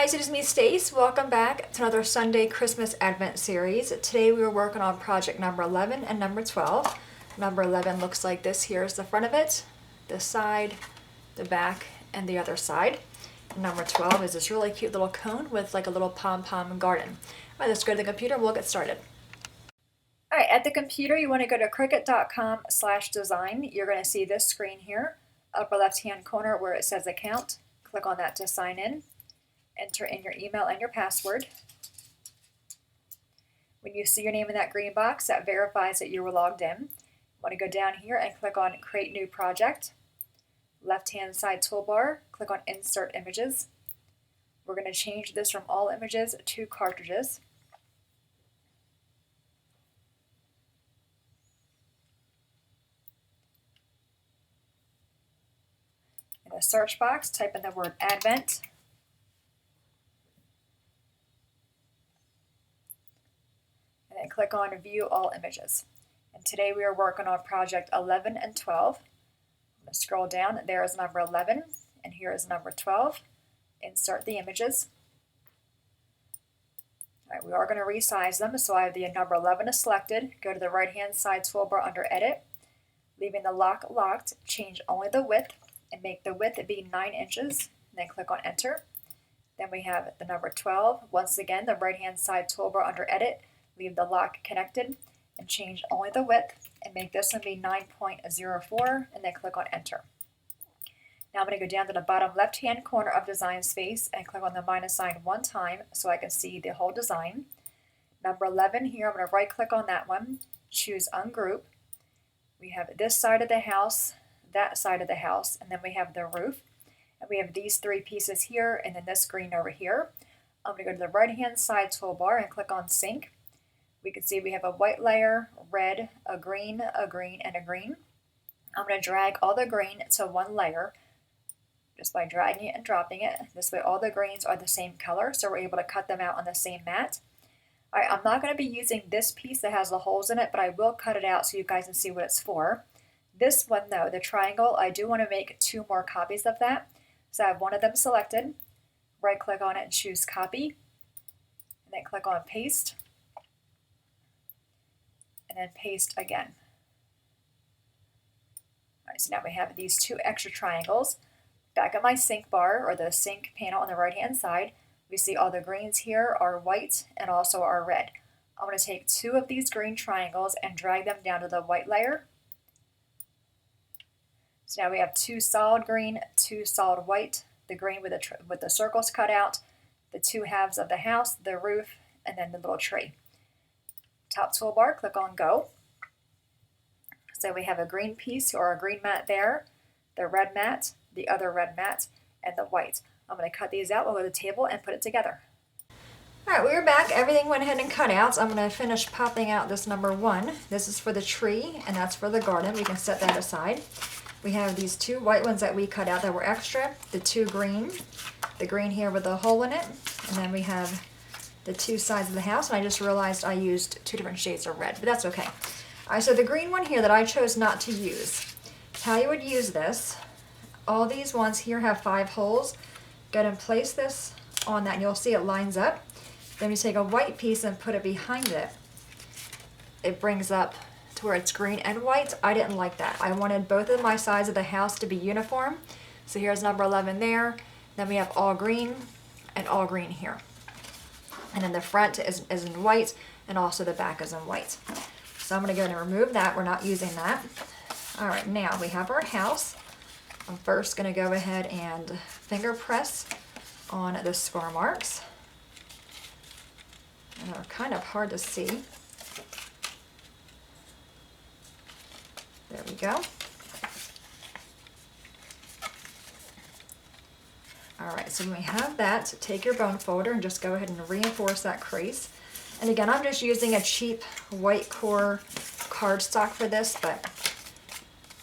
guys, it is me, Stace. Welcome back to another Sunday Christmas Advent series. Today we were working on project number 11 and number 12. Number 11 looks like this. Here's the front of it, the side, the back, and the other side. And number 12 is this really cute little cone with like a little pom-pom garden. All right, let's go to the computer. We'll get started. All right, at the computer, you want to go to cricut.com/design. You're going to see this screen here, upper left-hand corner where it says account. Click on that to sign in. Enter in your email and your password. When you see your name in that green box, that verifies that you were logged in. You want to go down here and click on Create New Project. Left-hand side toolbar, click on Insert Images. We're going to change this from all images to cartridges. In the search box, type in the word Advent. And then click on View All Images. And today we are working on project 11 and 12. I'm going to scroll down. There is number 11, and here is number 12. Insert the images. All right, we are going to resize them, so I have the number 11 is selected. Go to the right-hand side toolbar under Edit. Leaving the lock locked, change only the width, and make the width be 9 inches. And then click on Enter. Then we have the number 12. Once again, the right-hand side toolbar under Edit. Leave the lock connected and change only the width and make this one be 9.04 and then click on Enter. Now I'm going to go down to the bottom left-hand corner of Design Space and click on the minus sign one time so I can see the whole design. Number 11 here, I'm going to right-click on that one, choose Ungroup. We have this side of the house, that side of the house, and then we have the roof. And we have these three pieces here and then this green over here. I'm going to go to the right-hand side toolbar and click on Sync. We can see we have a white layer, red, a green, and a green. I'm going to drag all the green to one layer just by dragging it and dropping it. This way all the greens are the same color, so we're able to cut them out on the same mat. All right, I'm not going to be using this piece that has the holes in it, but I will cut it out so you guys can see what it's for. This one though, the triangle, I do want to make 2 more copies of that. So I have one of them selected. Right click on it and choose Copy. And then click on Paste. And then paste again. All right, so now we have these 2 extra triangles. Back at my sync bar, or the sync panel on the right hand side, we see all the greens here are white and also are red. I'm going to take 2 of these green triangles and drag them down to the white layer. So now we have 2 solid green, 2 solid white, the green with the circles cut out, the 2 halves of the house, the roof, and then the little tree. Top toolbar, click on Go. So we have a green piece or a green mat there, the red mat, the other red mat, and the white. I'm going to cut these out. We'll go to the table and put it together. All right, we're back. Everything went ahead and cut out. I'm going to finish popping out this number 1. This is for the tree, and that's for the garden. We can set that aside. We have these 2 white ones that we cut out that were extra, the 2 green, the green here with a hole in it, and then we have the 2 sides of the house, and I just realized I used 2 different shades of red, but that's okay. All right, so the green one here that I chose not to use, how you would use this, all these ones here have 5 holes. Go ahead and place this on that, and you'll see it lines up. Then we take a white piece and put it behind it. It brings up to where it's green and white. I didn't like that. I wanted both of my sides of the house to be uniform. So here's number 11 there. Then we have all green and all green here. And then the front is in white, and also the back is in white. So I'm going to go ahead and remove that. We're not using that. All right, now we have our house. I'm first going to go ahead and finger press on the score marks. And they're kind of hard to see. There we go. All right, so when we have that, take your bone folder and just go ahead and reinforce that crease. And again, I'm just using a cheap white core cardstock for this, but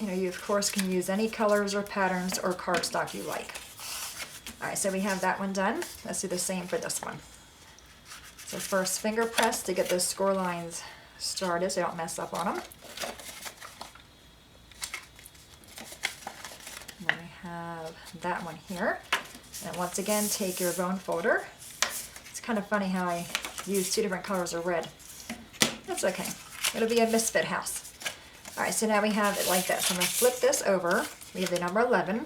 you of course can use any colors or patterns or cardstock you like. All right, so we have that one done. Let's do the same for this one. So first finger press to get those score lines started so you don't mess up on them. And then we have that one here. And once again, take your bone folder. It's kind of funny how I use two different colors of red. That's okay. It'll be a misfit house. All right, so now we have it like this. I'm going to flip this over. We have the number 11.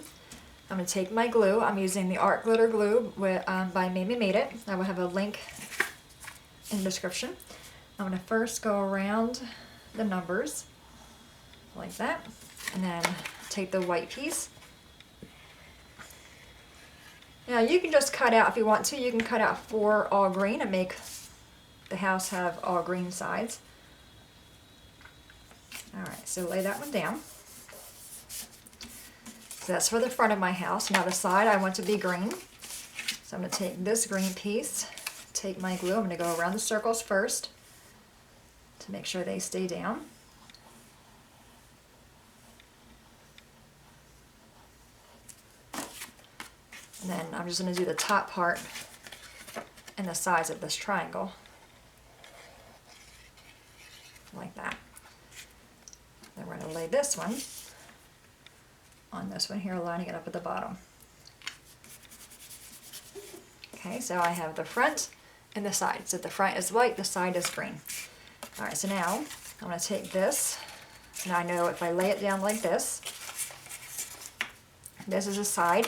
I'm going to take my glue. I'm using the Art Glitter Glue by Mamie Made It. I will have a link in the description. I'm going to first go around the numbers like that, and then take the white piece. Now you can just cut out, if you want to, you can cut out 4 all green and make the house have all green sides. Alright, so lay that one down. So that's for the front of my house. Now the side I want to be green. So I'm going to take this green piece, take my glue, I'm going to go around the circles first to make sure they stay down. And then I'm just going to do the top part and the sides of this triangle. Like that. Then we're going to lay this one on this one here, lining it up at the bottom. Okay, so I have the front and the side. So the front is white, the side is green. Alright, so now I'm going to take this, and I know if I lay it down like this is a side,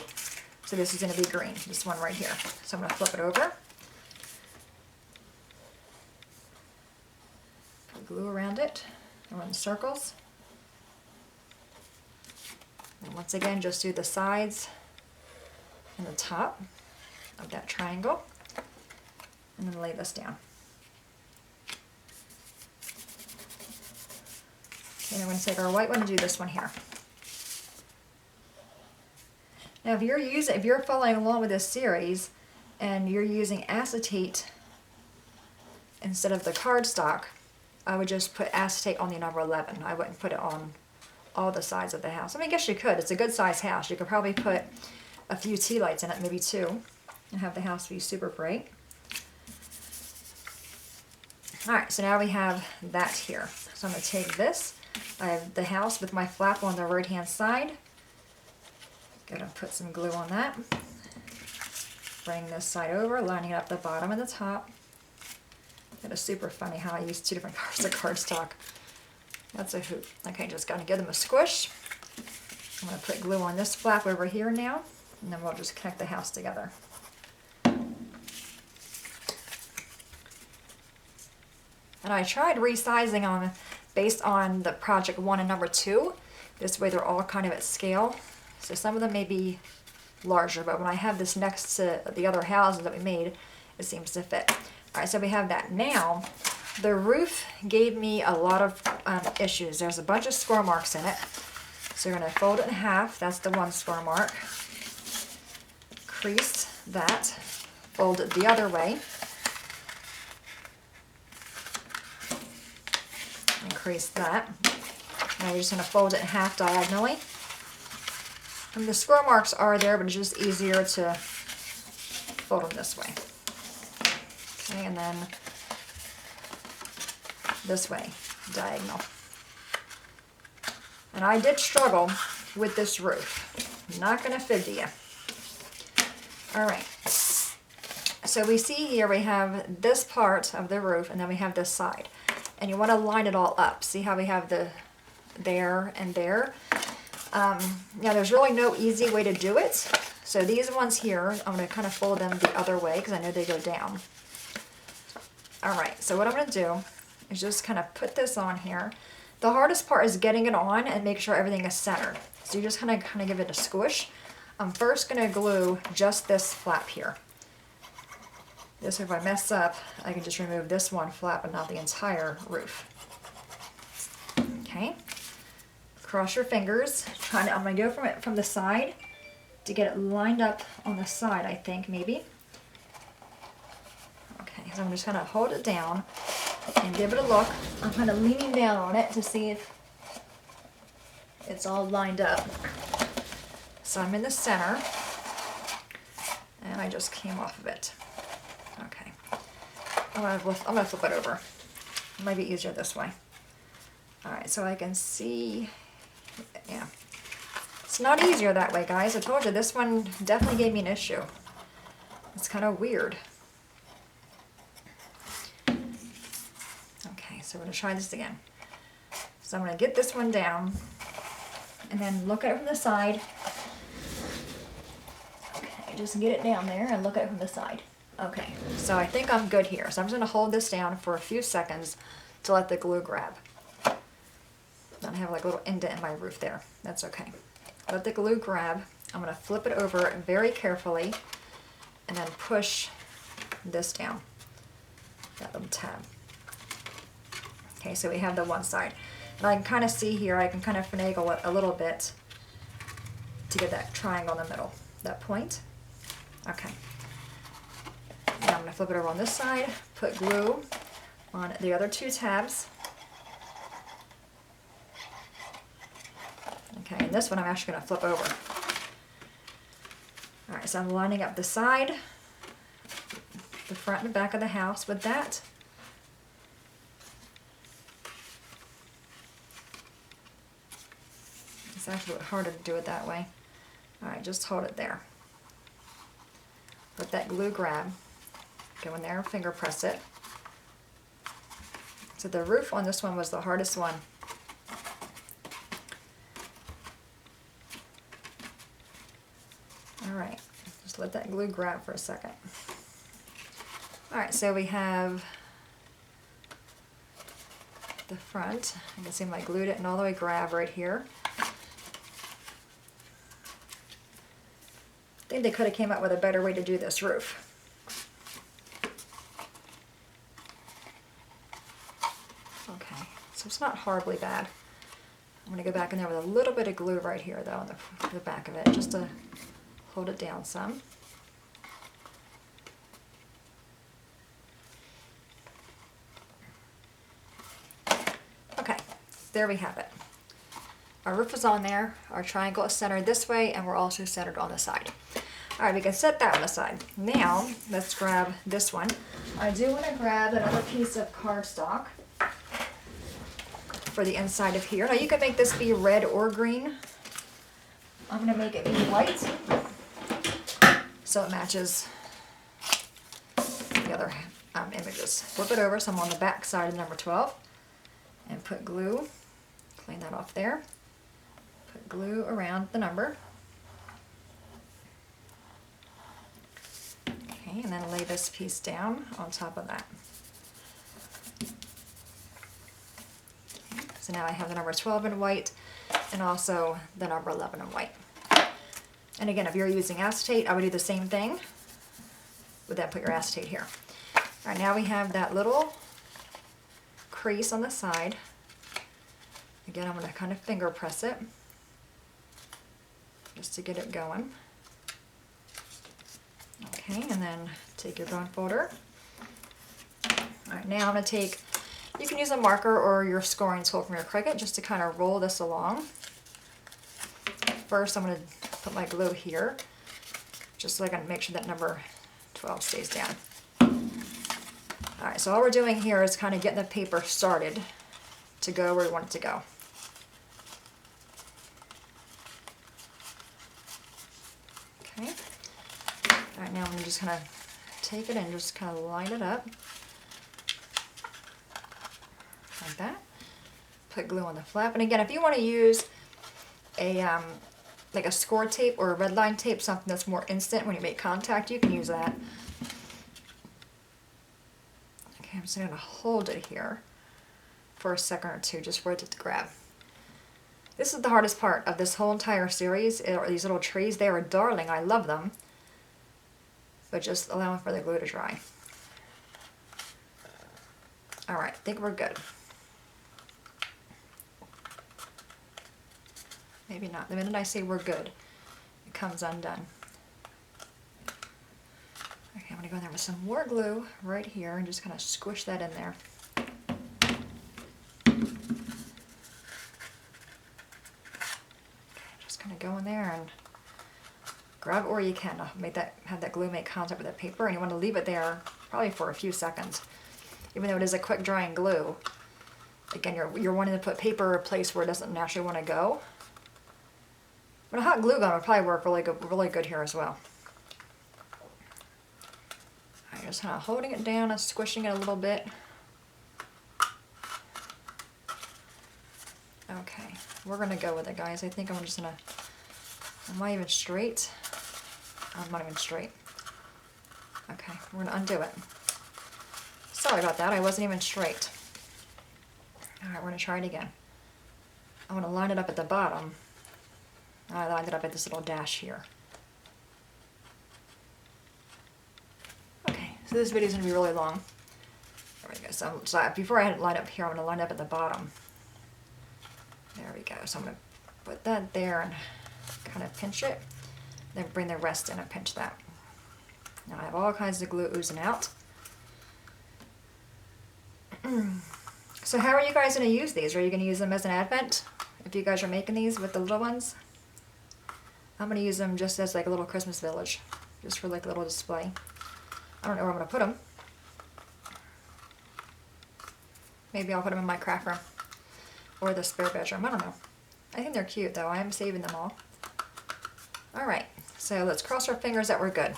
so this is going to be green, this one right here. So I'm going to flip it over. Put glue around it, around the circles. And once again, just do the sides and the top of that triangle, and then lay this down. Okay, I'm going to take our white one and do this one here. Now if you're following along with this series and you're using acetate instead of the cardstock, I would just put acetate on the number 11. I wouldn't put it on all the sides of the house. I mean, I guess you could. It's a good size house. You could probably put a few tea lights in it, maybe 2, and have the house be super bright. Alright, so now we have that here. So I'm going to take this. I have the house with my flap on the right hand side. Gonna put some glue on that. Bring this side over, lining up the bottom and the top. It is super funny how I use 2 different colors of cardstock. That's a hoot. Okay, just gotta give them a squish. I'm gonna put glue on this flap over here now, and then we'll just connect the house together. And I tried resizing on based on the project 1 and number 2. This way they're all kind of at scale. So some of them may be larger, but when I have this next to the other houses that we made, it seems to fit. Alright, so we have that. Now, the roof gave me a lot of issues. There's a bunch of score marks in it. So you're going to fold it in half. That's the one score mark. Crease that. Fold it the other way. And crease that. Now you're just going to fold it in half diagonally. And the score marks are there, but it's just easier to fold them this way. Okay, and then this way, diagonal. And I did struggle with this roof. I'm not going to fib to you. Alright, so we see here we have this part of the roof, and then we have this side. And you want to line it all up. See how we have the there and there? Now there's really no easy way to do it. So these ones here, I'm going to kind of fold them the other way because I know they go down. Alright, so what I'm going to do is just kind of put this on here. The hardest part is getting it on and make sure everything is centered. So you just kind of give it a squish. I'm first going to glue just this flap here. This way if I mess up, I can just remove this one flap and not the entire roof. Okay. Cross your fingers. I'm going to go from the side to get it lined up on the side, I think, maybe. Okay, so I'm just going to hold it down and give it a look. I'm kind of leaning down on it to see if it's all lined up. So I'm in the center, and I just came off of it. Okay, I'm going to flip it over. It might be easier this way. All right, so I can see not easier that way, guys. I told you, this one definitely gave me an issue. It's kind of weird. Okay, so we're going to try this again. So I'm going to get this one down and then look at it from the side. Okay, just get it down there and look at it from the side. Okay, so I think I'm good here. So I'm just going to hold this down for a few seconds to let the glue grab. I have like a little indent in my roof there. That's okay. Let the glue grab. I'm going to flip it over very carefully and then push this down, that little tab. Okay, so we have the one side. And I can kind of see here, I can kind of finagle it a little bit to get that triangle in the middle, that point. Okay. Now I'm going to flip it over on this side, put glue on the other two tabs. Okay, and this one I'm actually going to flip over. Alright, so I'm lining up the side, the front and back of the house with that. It's actually a bit harder to do it that way. Alright, just hold it there. Let that glue grab. Go in there, finger press it. So the roof on this one was the hardest one. Alright, just let that glue grab for a second. Alright, so we have the front. I can see I glued it and all the way grab right here. I think they could have came up with a better way to do this roof. Okay, so it's not horribly bad. I'm going to go back in there with a little bit of glue right here though on the back of it, just to hold it down some. Okay, there we have it. Our roof is on there, our triangle is centered this way, and we're also centered on the side. Alright, we can set that one aside. Now, let's grab this one. I do want to grab another piece of cardstock for the inside of here. Now you can make this be red or green. I'm going to make it be white so it matches the other images. Flip it over so I'm on the back side of number 12 and put glue, clean that off there, put glue around the number. Okay, and then lay this piece down on top of that. Okay, so now I have the number 12 in white and also the number 11 in white. And again, if you're using acetate, I would do the same thing, but then put your acetate here. All right, now we have that little crease on the side. Again, I'm going to kind of finger press it just to get it going. Okay, and then take your bone folder. All right, now I'm going to take, you can use a marker or your scoring tool from your Cricut just to kind of roll this along. First, I'm going to put my glue here, just so I can make sure that number 12 stays down. Alright, so all we're doing here is kind of getting the paper started to go where we want it to go. Okay. Alright, now I'm just going to take it and just kind of line it up. Like that. Put glue on the flap. And again, if you want to use a like a score tape or a red line tape, something that's more instant when you make contact, you can use that. Okay, I'm just going to hold it here for a second or two just for it to grab. This is the hardest part of this whole entire series, are these little trees. They are darling, I love them, but just allowing for the glue to dry. Alright, I think we're good. Maybe not. The minute I say we're good, it comes undone. Okay, I'm going to go in there with some more glue right here and just kind of squish that in there. Okay, just kind of go in there and grab it where you can. Have that glue make contact with the paper, and you want to leave it there probably for a few seconds. Even though it is a quick drying glue, again, you're wanting to put paper in a place where it doesn't naturally want to go. But a hot glue gun would probably work really good here as well. I'm just kind of holding it down and squishing it a little bit. Okay, we're gonna go with it, guys. I think I'm just gonna, am I even straight? I'm not even straight. Okay, we're gonna undo it. Sorry about that, I wasn't even straight. Alright, we're gonna try it again. I want to line it up at the bottom. I lined it up at this little dash here. Okay, so this video is going to be really long. There we go. So before I had it lined up here, I'm going to line it up at the bottom. There we go. So I'm going to put that there and kind of pinch it. Then bring the rest in and pinch that. Now I have all kinds of glue oozing out. So how are you guys going to use these? Are you going to use them as an advent? If you guys are making these with the little ones? I'm going to use them just as like a little Christmas village. Just for like a little display. I don't know where I'm going to put them. Maybe I'll put them in my craft room. Or the spare bedroom. I don't know. I think they're cute though. I am saving them all. Alright. So let's cross our fingers that we're good.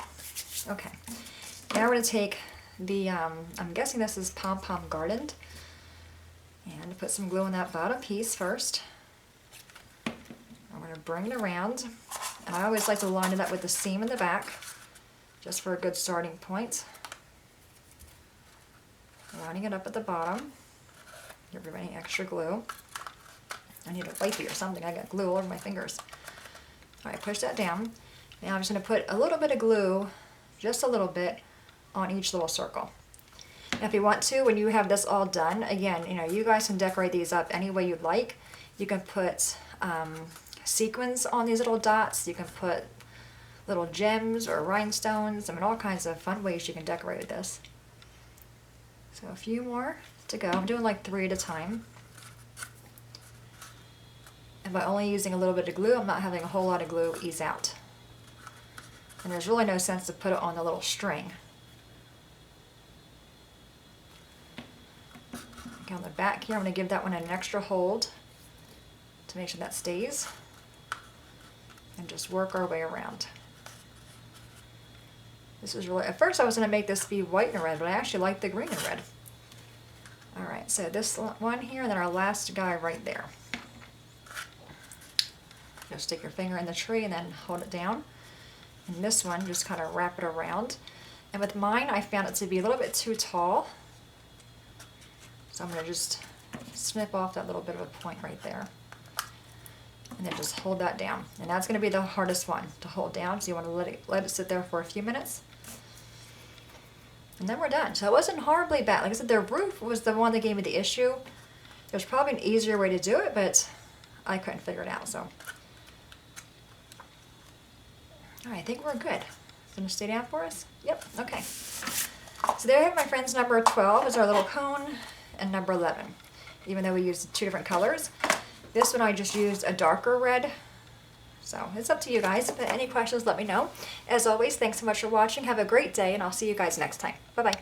Okay. Now we're going to take the, I'm guessing this is Pom Pom Garden. And put some glue on that bottom piece first. I'm going to bring it around. And I always like to line it up with the seam in the back, just for a good starting point. Lining it up at the bottom. Get rid of any extra glue. I need a wipey or something. I got glue all over my fingers. Alright, push that down. Now I'm just going to put a little bit of glue, just a little bit, on each little circle. Now if you want to, when you have this all done, again, you know, you guys can decorate these up any way you'd like. You can put sequins on these little dots. You can put little gems or rhinestones. I mean, all kinds of fun ways you can decorate with this. So a few more to go. I'm doing like 3 at a time. And by only using a little bit of glue, I'm not having a whole lot of glue ease out. And there's really no sense to put it on the little string. Okay, on the back here, I'm going to give that one an extra hold to make sure that stays. And just work our way around. This is really, at first I was going to make this be white and red, but I actually like the green and red. Alright, so this one here, and then our last guy right there. Just stick your finger in the tree and then hold it down. And this one, just kind of wrap it around. And with mine, I found it to be a little bit too tall. So I'm going to just snip off that little bit of a point right there. And then just hold that down. And that's going to be the hardest one to hold down. So you want to let it sit there for a few minutes. And then we're done. So it wasn't horribly bad. Like I said, the roof was the one that gave me the issue. There's probably an easier way to do it, but I couldn't figure it out. So, alright, I think we're good. Going to stay down for us? Yep, okay. So there I have my friends. Number 12 is our little cone, and number 11. Even though we used 2 different colors. This one I just used a darker red. So it's up to you guys. But any questions, let me know. As always, thanks so much for watching. Have a great day, and I'll see you guys next time. Bye-bye.